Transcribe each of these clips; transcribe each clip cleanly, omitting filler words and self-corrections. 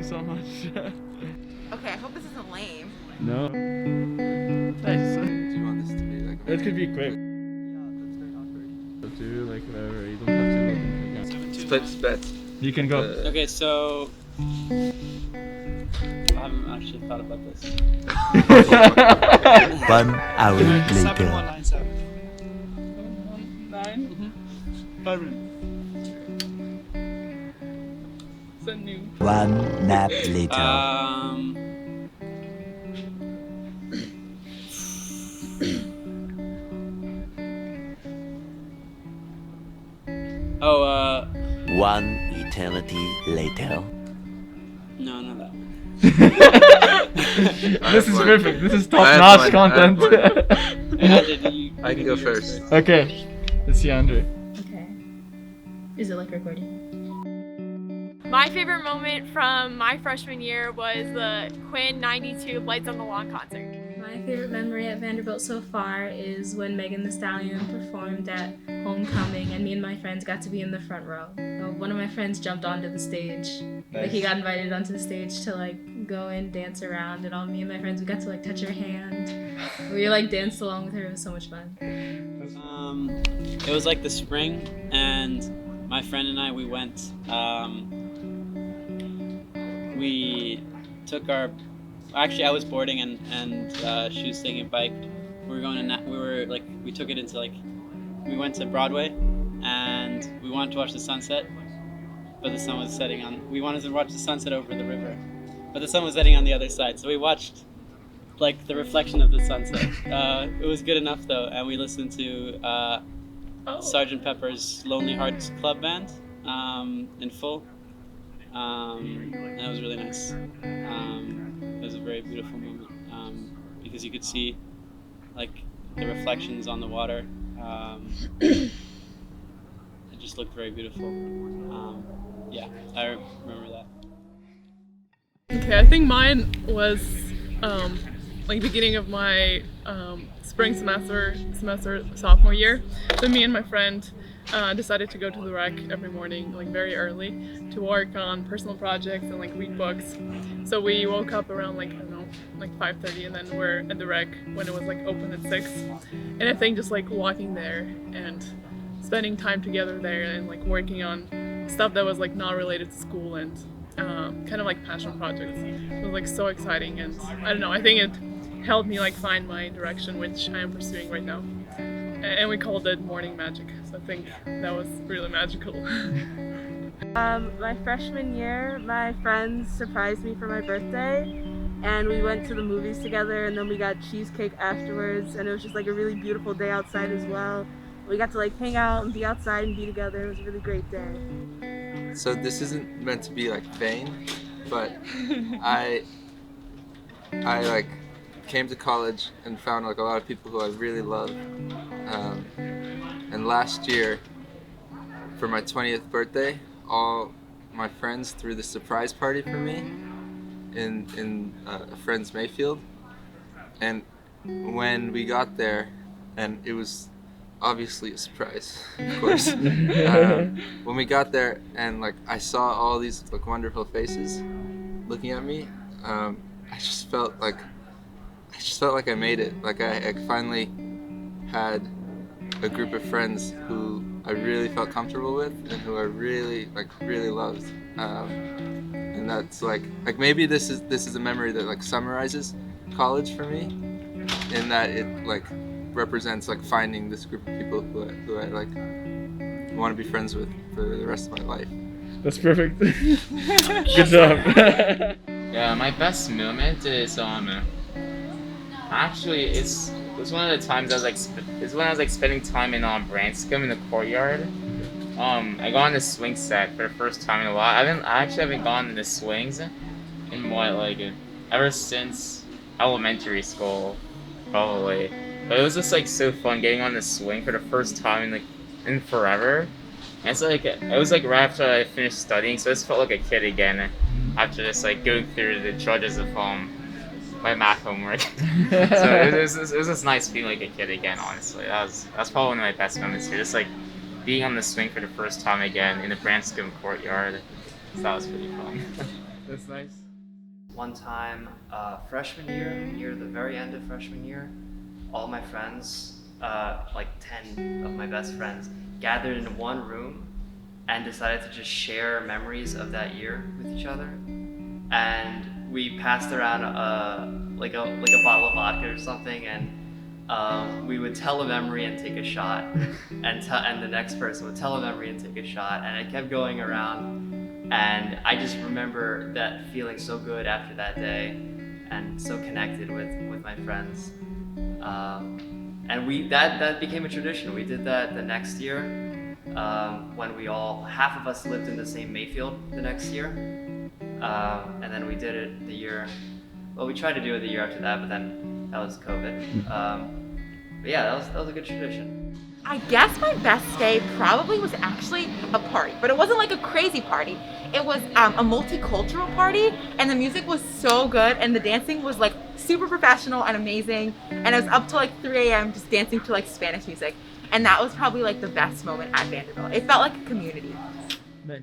you so much. Okay, I hope this isn't lame. No. Nice. Do you want this to be like? It could be quick. Yeah, that's very awkward. Do like whatever. You don't have to look. Split bets. You can go. Okay, so I haven't actually thought about this. 1 hour 7, later. 197. 9? Byron. Is that new? 1 nap later. Oh, 1 eternity later. no, not that. This is perfect. This is top-notch content. I can go first. Okay. Let's see Andre. Okay. Is it like recording? My favorite moment from my freshman year was the Quinn 92 Lights on the Lawn concert. My favorite memory at Vanderbilt so far is when Megan Thee Stallion performed at homecoming and me and my friends got to be in the front row. One of my friends jumped onto the stage. Like he got invited onto the stage to like go and dance around, and all me and my friends, we got to like touch her hand. We like danced along with her. It was so much fun. It was like the spring, and my friend and I, we went, we took our, actually I was boarding and she was taking a bike. We were going to, we took it into we went to Broadway and we wanted to watch the sunset, but the sun was setting on, we wanted to watch the sunset over the river, but the sun was setting on the other side, so we watched the reflection of the sunset. It was good enough though, and we listened to Sgt. Pepper's Lonely Hearts Club Band in full, and it was really nice. It was a very beautiful moment because you could see the reflections on the water. It just looked very beautiful. Yeah, I remember that. Okay, I think mine was beginning of my spring semester sophomore year. So me and my friend decided to go to the rec every morning, very early, to work on personal projects and read books. So we woke up around 5:30, and then we're at the rec when it was open at 6. And I think just walking there and spending time together there and working on stuff that was not related to school and kind of passion projects. It was so exciting, and I don't know, I think it helped me find my direction, which I am pursuing right now. And we called it morning magic, so I think that was really magical. My freshman year, my friends surprised me for my birthday, and we went to the movies together, and then we got cheesecake afterwards, and it was just a really beautiful day outside as well. We got to hang out and be outside and be together. It was a really great day. So this isn't meant to be vain, but I came to college and found a lot of people who I really love. And last year, for my 20th birthday, all my friends threw the surprise party for me in a friend's Mayfield. And when we got there, and it was obviously a surprise, of course. When we got there and I saw all these wonderful faces looking at me, I just felt like I made it. I finally had a group of friends who I really felt comfortable with and who I really really loved. And that's maybe this is a memory that summarizes college for me, in that it represents finding this group of people who I want to be friends with for the rest of my life. That's perfect. Good job. Yeah, my best moment is actually it's one of the times it's when I was spending time in Branscombe in the courtyard. I got on the swing set for the first time in a while. I actually haven't gone in the swings in ever since elementary school, probably. But it was just so fun getting on the swing for the first time in forever. And it's it was right after I finished studying, so I just felt like a kid again after just going through the drudges of my math homework. So it was just nice being a kid again, honestly. That's probably one of my best moments here, just being on the swing for the first time again in the Branscombe courtyard. So that was pretty fun. That's nice. One time, freshman year, near the very end of freshman year, all my friends, like 10 of my best friends, gathered in one room and decided to just share memories of that year with each other. And we passed around like a bottle of vodka or something, and we would tell a memory and take a shot, and the next person would tell a memory and take a shot, and it kept going around. And I just remember that feeling so good after that day, and so connected with my friends. And that became a tradition. We did that the next year when half of us lived in the same Mayfield the next year. And then we did it we tried to do it the year after that, but then that was COVID. But yeah, that was a good tradition. I guess my best day probably was actually a party, but it wasn't like a crazy party. It was a multicultural party, and the music was so good, and the dancing was like super professional and amazing, and I was up till like 3 a.m. just dancing to like Spanish music, and that was probably like the best moment at Vanderbilt. It felt like a community. Nice.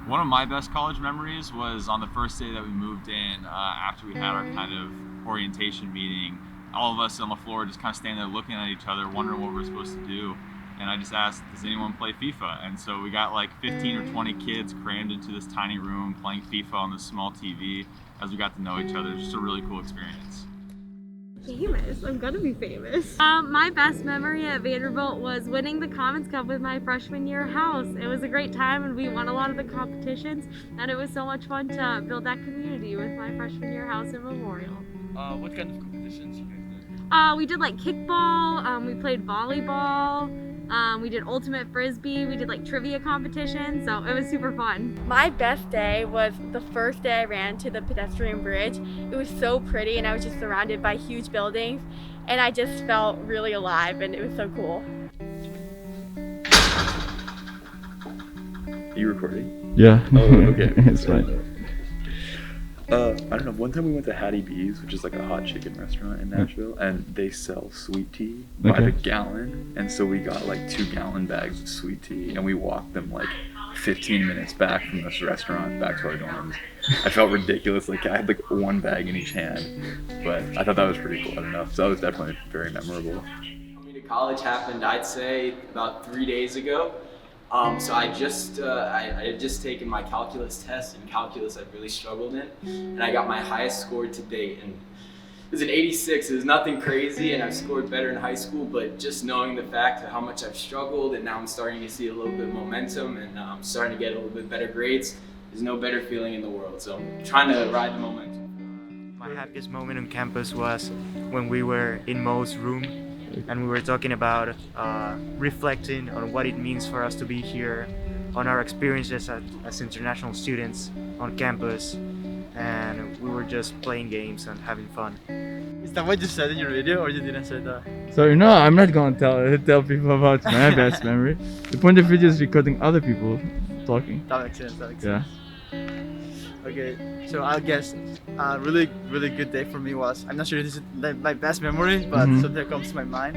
One of my best college memories was on the first day that we moved in, after we had our kind of orientation meeting. All of us on the floor just kind of standing there looking at each other, wondering what we were supposed to do. And I just asked, does anyone play FIFA? And so we got like 15 or 20 kids crammed into this tiny room playing FIFA on this small TV as we got to know each other. It was just a really cool experience. Famous. I'm gonna be famous. My best memory at Vanderbilt was winning the Commons Cup with my freshman year house. It was a great time and we won a lot of the competitions, and it was so much fun to build that community with my freshman year house in Memorial. What kind of competitions you guys did? We did like kickball, we played volleyball, we did ultimate frisbee, we did like trivia competitions, so it was super fun. My best day was the first day I ran to the pedestrian bridge. It was so pretty and I was just surrounded by huge buildings, and I just felt really alive, and it was so cool. Are you recording? Yeah. Oh, okay. It's fine. I don't know, one time we went to Hattie B's, which is like a hot chicken restaurant in Nashville, and they sell sweet tea by the gallon, and so we got like 2-gallon bags of sweet tea, and we walked them like 15 minutes back from this restaurant back to our dorms. I felt ridiculous, like I had like one bag in each hand, but I thought that was pretty cool enough, so that was definitely very memorable. Coming to college happened, I'd say, about 3 days ago. So I had just taken my calculus test, and calculus I really struggled in, and I got my highest score to date, and it was an 86. It was nothing crazy, and I've scored better in high school, but just knowing the fact of how much I've struggled, and now I'm starting to see a little bit of momentum, and I'm starting to get a little bit better grades, there's no better feeling in the world. So I'm trying to ride the momentum. My happiest moment on campus was when we were in Mo's room, and we were talking about reflecting on what it means for us to be here, on our experiences as international students on campus, and we were just playing games and having fun. Is that what you said in your video, or you didn't say that? So I'm not gonna tell people about my best memory. The point of video is recording other people talking. That makes sense, Okay, so I guess a really good day for me was, I'm not sure if this is my best memory, but something that comes to my mind.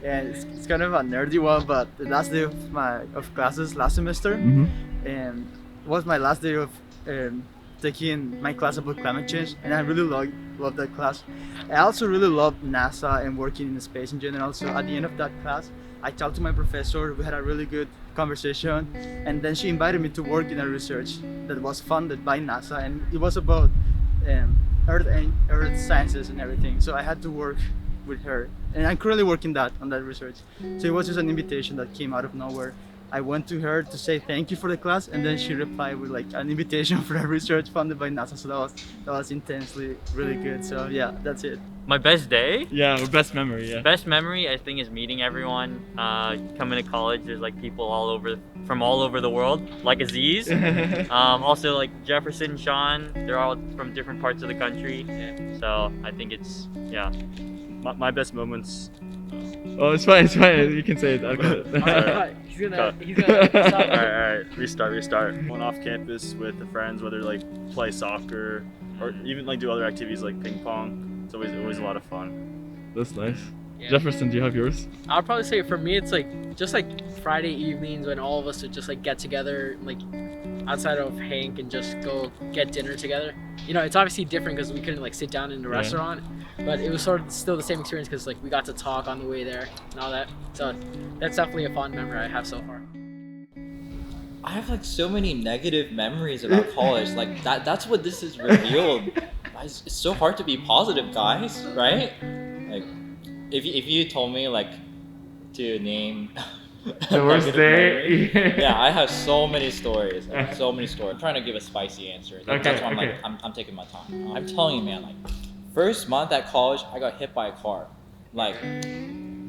And it's kind of a nerdy one, but the last day of classes last semester, and it was my last day of taking my class about climate change, and I really loved that class. I also really loved NASA and working in space in general, so at the end of that class, I talked to my professor, we had a really good conversation, and then she invited me to work in a research that was funded by NASA, and it was about earth sciences and everything, so I had to work with her, and I'm currently working on that research. So it was just an invitation that came out of nowhere. I went to her to say thank you for the class, and then she replied with like an invitation for a research funded by NASA, so that was intensely really good. So yeah, that's it. My best day? Yeah, or best memory, yeah. Best memory, I think, is meeting everyone. Coming to college, there's like people from all over the world, like Aziz. Also like Jefferson, Sean, they're all from different parts of the country. So I think it's, yeah. My best moments. Oh, it's fine, you can say it. Alright. He's gonna stop. Alright, restart. Going off campus with the friends, whether like play soccer or even like do other activities like ping pong. It's always a lot of fun. That's nice. Yeah. Jefferson, do you have yours? I'll probably say for me it's like just like Friday evenings when all of us would just like get together, like outside of Hank and just go get dinner together. You know, it's obviously different because we couldn't like sit down in the restaurant, but it was sort of still the same experience because like we got to talk on the way there and all that. So that's definitely a fond memory I have so far. I have like so many negative memories about college. Like that's what this is revealed. It's so hard to be positive, guys, right? Like if you told me like to name the worst day. Yeah, I have so many stories. Like, so many stories. I'm trying to give a spicy answer. That's why I'm like I'm taking my time. I'm telling you, man, like first month at college, I got hit by a car. Like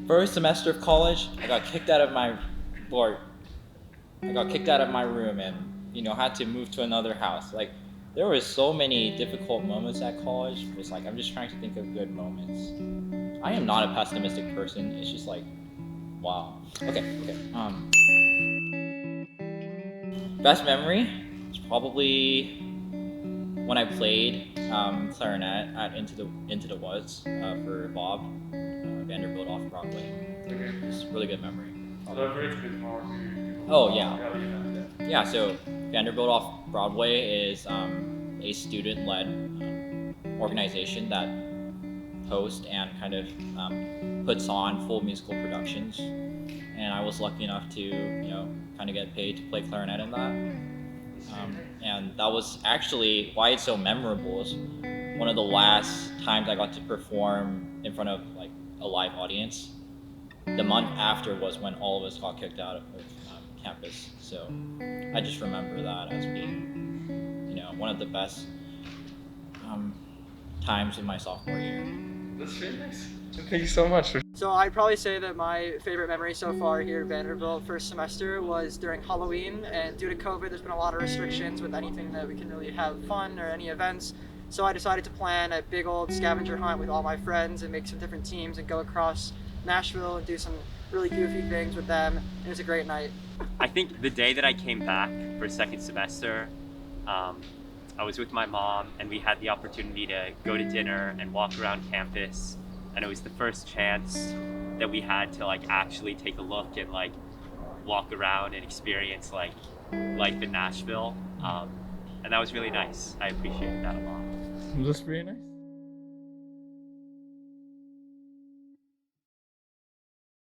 first semester of college, I got kicked out of my room and, you know, had to move to another house. Like, there were so many difficult moments at college. It's like, I'm just trying to think of good moments. I am not a pessimistic person. It's just like, wow. Okay. Best memory is probably when I played clarinet at Into the Woods for Bob, Vanderbilt off Broadway. It's a really good memory. Oh yeah. So Vanderbilt off Broadway is a student-led organization that hosts and kind of puts on full musical productions. And I was lucky enough to, you know, kind of get paid to play clarinet in that. And that was actually why it's so memorable. Is one of the last times I got to perform in front of like a live audience. The month after was when all of us got kicked out of campus. So I just remember that as being, you know, one of the best times of my sophomore year. That's really nice. Thank you so much. So I'd probably say that my favorite memory so far here at Vanderbilt first semester was during Halloween, and due to COVID there's been a lot of restrictions with anything that we can really have fun or any events. So I decided to plan a big old scavenger hunt with all my friends and make some different teams and go across Nashville and do some really goofy things with them. It was a great night. I think the day that I came back for second semester, I was with my mom and we had the opportunity to go to dinner and walk around campus, and it was the first chance that we had to like actually take a look and like walk around and experience like life in Nashville, and that was really nice. I appreciated that a lot. That's pretty nice.